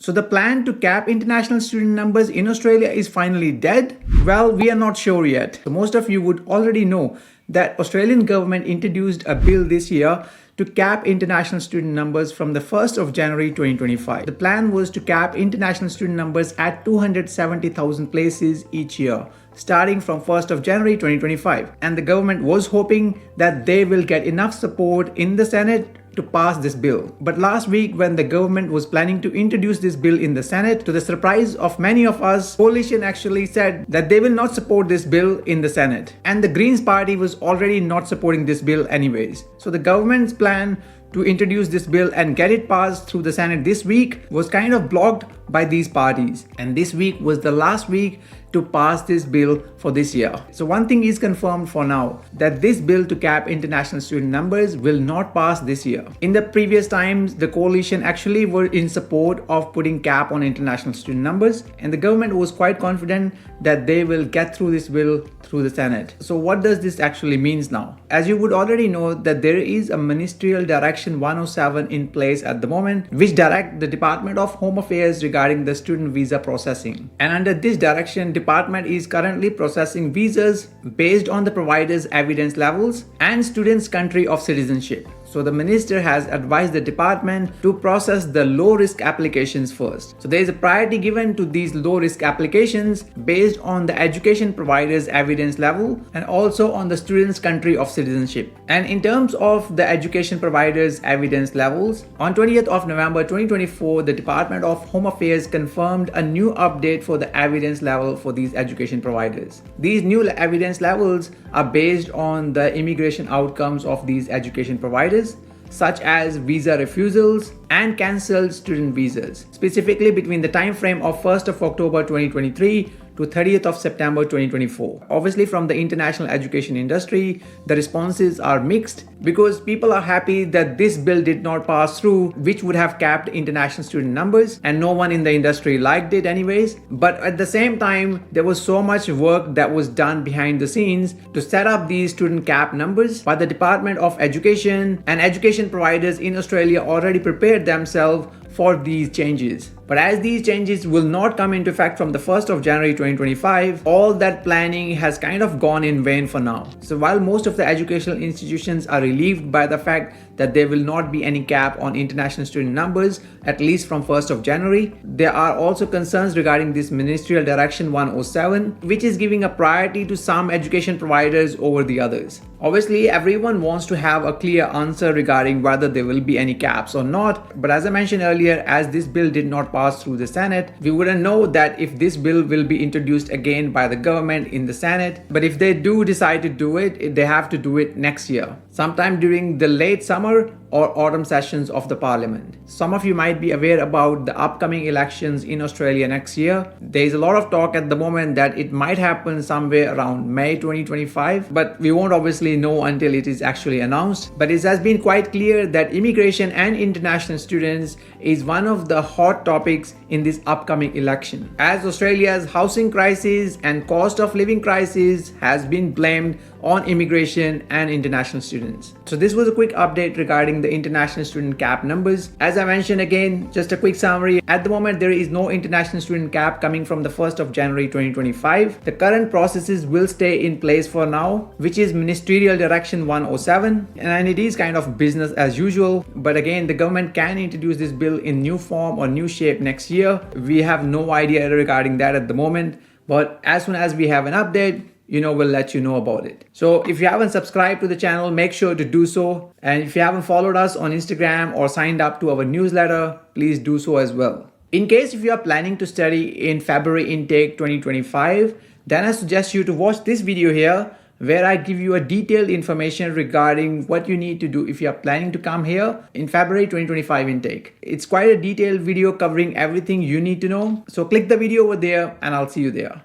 So the plan to cap international student numbers in Australia is finally dead? Well, we are not sure yet. So most of you would already know that Australian government introduced a bill this year to cap international student numbers from the 1st of January 2025. The plan was to cap international student numbers at 270,000 places each year, starting from 1st of January 2025. And the government was hoping that they will get enough support in the Senate to pass this bill. But last week, when the government was planning to introduce this bill in the Senate, to the surprise of many of us, coalition actually said that they will not support this bill in the Senate. And the Greens party was already not supporting this bill anyways. So the government's plan to introduce this bill and get it passed through the Senate this week was kind of blocked by these parties. And this week was the last week to pass this bill for this year. So one thing is confirmed for now, that this bill to cap international student numbers will not pass this year. In the previous times, the coalition actually were in support of putting cap on international student numbers, and the government was quite confident that they will get through this bill through the Senate. So what does this actually means now? As you would already know, that there is a Ministerial Direction 107 in place at the moment, which direct the Department of Home Affairs regarding the student visa processing. And under this direction, department is currently processing visas based on the provider's evidence levels and student's country of citizenship. So the minister has advised the department to process the low-risk applications first. So there is a priority given to these low-risk applications based on the education provider's evidence level and also on the student's country of citizenship. And in terms of the education provider's evidence levels, on 20th of November 2024, the Department of Home Affairs confirmed a new update for the evidence level for these education providers. These new evidence levels are based on the immigration outcomes of these education providers, such as visa refusals and cancelled student visas, specifically between the time frame of 1st of October 2023 to 30th of September 2024. Obviously, from the international education industry, the responses are mixed because people are happy that this bill did not pass through, which would have capped international student numbers, and no one in the industry liked it anyways. But at the same time, there was so much work that was done behind the scenes to set up these student cap numbers by the Department of Education, and education providers in Australia already prepared themselves for these changes. But as these changes will not come into effect from the 1st of January 2025, all that planning has kind of gone in vain for now. So while most of the educational institutions are relieved by the fact that there will not be any cap on international student numbers, at least from 1st of January, there are also concerns regarding this Ministerial Direction 107, which is giving a priority to some education providers over the others. Obviously, everyone wants to have a clear answer regarding whether there will be any caps or not. But as I mentioned earlier, as this bill did not pass through the Senate, we wouldn't know that if this bill will be introduced again by the government in the Senate. But if they do decide to do it, they have to do it next year, sometime during the late summer or autumn sessions of the parliament. Some of you might be aware about the upcoming elections in Australia next year. There is a lot of talk at the moment that it might happen somewhere around May 2025, but we won't obviously know until it is actually announced. But it has been quite clear that immigration and international students is one of the hot topics in this upcoming election, as Australia's housing crisis and cost of living crisis has been blamed on immigration and international students. So this was a quick update regarding the international student cap numbers. As I mentioned again, just a quick summary. At the moment, there is no international student cap coming from the 1st of January 2025. The current processes will stay in place for now, which is Ministerial Direction 107, and it is kind of business as usual. But again, the government can introduce this bill in new form or new shape next year. We have no idea regarding that at the moment, but as soon as we have an update, we'll let you know about it. So if you haven't subscribed to the channel, make sure to do so. And if you haven't followed us on Instagram or signed up to our newsletter, please do so as well. In case if you are planning to study in February intake 2025, then I suggest you to watch this video here, where I give you a detailed information regarding what you need to do if you are planning to come here in February 2025 intake. It's quite a detailed video covering everything you need to know. So click the video over there and I'll see you there.